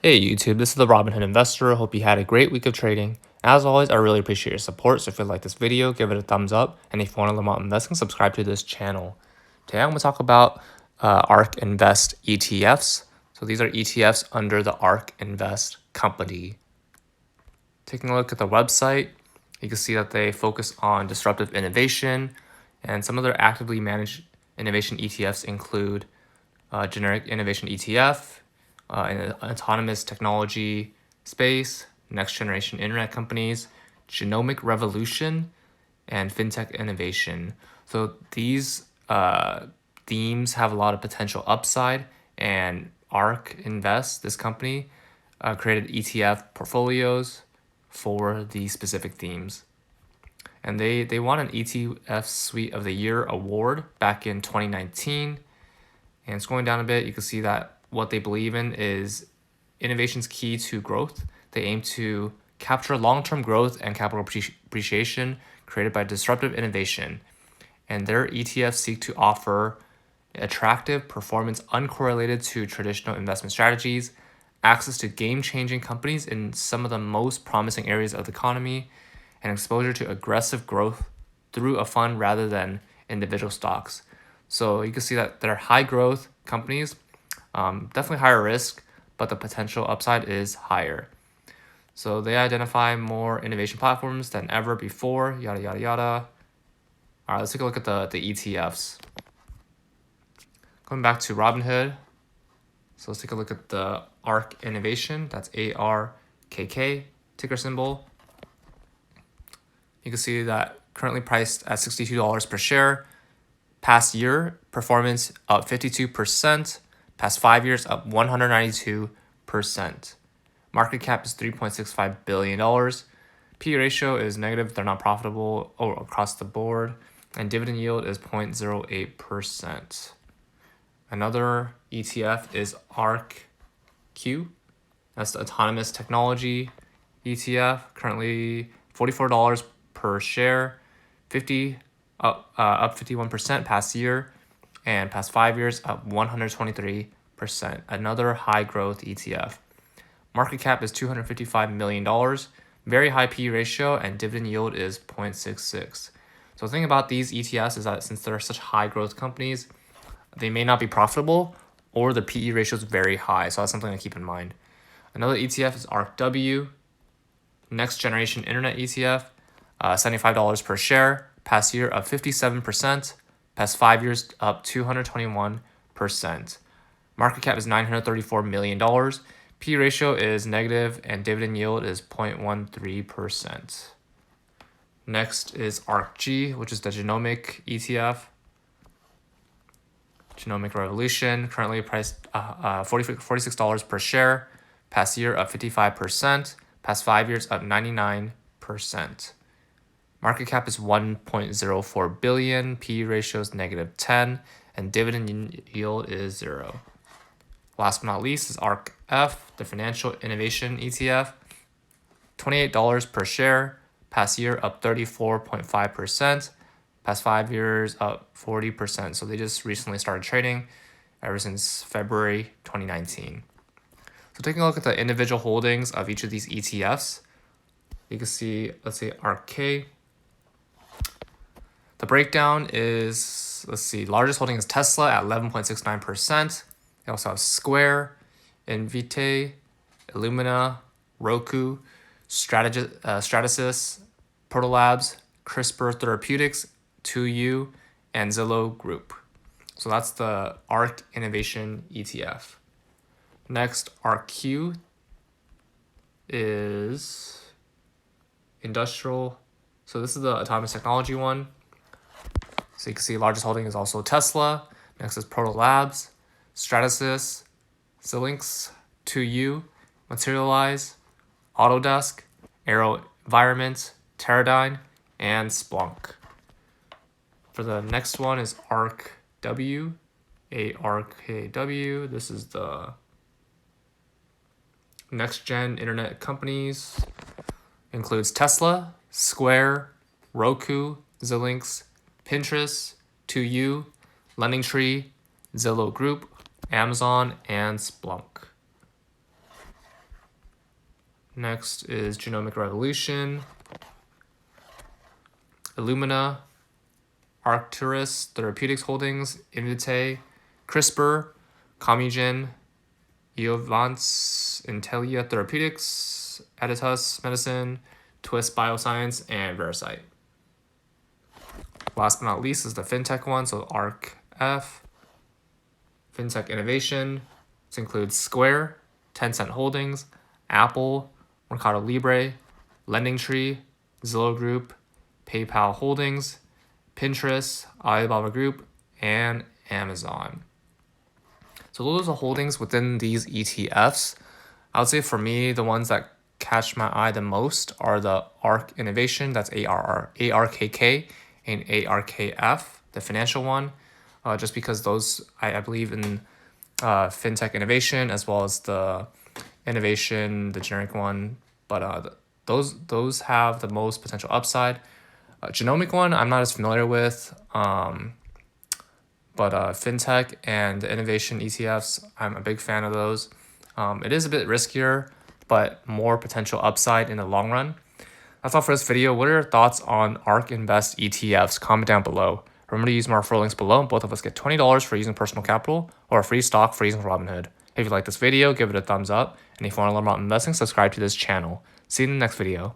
Hey YouTube, this is the Robinhood Investor. Hope you had a great week of trading. As always, I really appreciate your support, so if you like this video, give it a thumbs up, and if you want to learn about investing, subscribe to this channel. Today I'm going to talk about ARK Invest ETFs. So these are ETFs under the ARK Invest company. Taking a look at the website, you can see that they focus on disruptive innovation, and some of their actively managed innovation ETFs include generic innovation ETF, in autonomous technology space, next generation internet companies, genomic revolution, and fintech innovation. So these themes have a lot of potential upside, and ARK Invest, this company, created ETF portfolios for these specific themes. And they won an ETF Suite of the Year award back in 2019. And scrolling down a bit, you can see that what they believe in is innovation's key to growth. They aim to capture long-term growth and capital appreciation created by disruptive innovation. And their ETFs seek to offer attractive performance uncorrelated to traditional investment strategies, access to game-changing companies in some of the most promising areas of the economy, and exposure to aggressive growth through a fund rather than individual stocks. So you can see that they're high growth companies, definitely higher risk, but the potential upside is higher. So they identify more innovation platforms than ever before, yada, yada, yada. All right, let's take a look at the ETFs. Going back to Robinhood. So let's take a look at the ARK Innovation. That's ARKK, ticker symbol. You can see that currently priced at $62 per share. Past year, performance up 52%. Past 5 years, up 192%. Market cap is $3.65 billion. P/E ratio is negative. They're not profitable across the board. And dividend yield is 0.08%. Another ETF is ARKQ. That's the autonomous technology ETF. Currently $44 per share. Up 51% past year, and past 5 years up 123%. Another high growth ETF. Market cap is $255 million. Very high P/E ratio, and dividend yield is 0.66. So the thing about these ETFs is that since they're such high growth companies, they may not be profitable, or the P/E ratio is very high. So that's something to keep in mind. Another ETF is ARKW, next generation internet ETF, $75 per share. Past year up 57%. Past 5 years up 221%. Market cap is $934 million. P ratio is negative, and dividend yield is 0.13%. Next is ARKG, which is the genomic ETF. Genomic revolution, currently priced $46 per share. Past year up 55%. Past 5 years up 99%. Market cap is $1.04 billion, P/E ratio is -10, and dividend yield is 0. Last but not least is ARKF, the financial innovation ETF. $28 per share, past year up 34.5%, past 5 years up 40%. So they just recently started trading ever since February 2019. So taking a look at the individual holdings of each of these ETFs, you can see, let's say ARKK. The breakdown is, let's see, largest holding is Tesla at 11.69%. They also have Square, Invitae, Illumina, Roku, Stratasys, Protolabs, CRISPR Therapeutics, 2U, and Zillow Group. So that's the ARK Innovation ETF. Next, ARKQ is industrial. So this is the autonomous technology one. So you can see largest holding is also Tesla. Next is Protolabs, Stratasys, Xilinx, 2U, Materialize, Autodesk, AeroVironment, Teradyne, and Splunk. For the next one is ARKW, ARKW. This is the next gen internet companies. Includes Tesla, Square, Roku, Xilinx, Pinterest, 2U, LendingTree, Zillow Group, Amazon, and Splunk. Next is Genomic Revolution, Illumina, Arcturus Therapeutics Holdings, Invitae, CRISPR, Commugen, Eovance, Intellia Therapeutics, Editas Medicine, Twist Bioscience, and Veracyte. Last but not least is the fintech one, so ARK F, Fintech Innovation. This includes Square, Tencent Holdings, Apple, Mercado Libre, LendingTree, Zillow Group, PayPal Holdings, Pinterest, Alibaba Group, and Amazon. So those are the holdings within these ETFs. I would say for me, the ones that catch my eye the most are the ARK Innovation, that's ARKK, and ARKF, the financial one, just because those, I believe in fintech innovation as well as the innovation, the generic one, but those have the most potential upside. Genomic one, I'm not as familiar with, but fintech and the innovation ETFs, I'm a big fan of those. It is a bit riskier, but more potential upside in the long run. That's all for this video. What are your thoughts on ARK Invest ETFs? Comment down below. Remember to use my referral links below. Both of us get $20 for using personal capital or a free stock for using Robinhood. If you like this video, give it a thumbs up. And if you want to learn about investing, subscribe to this channel. See you in the next video.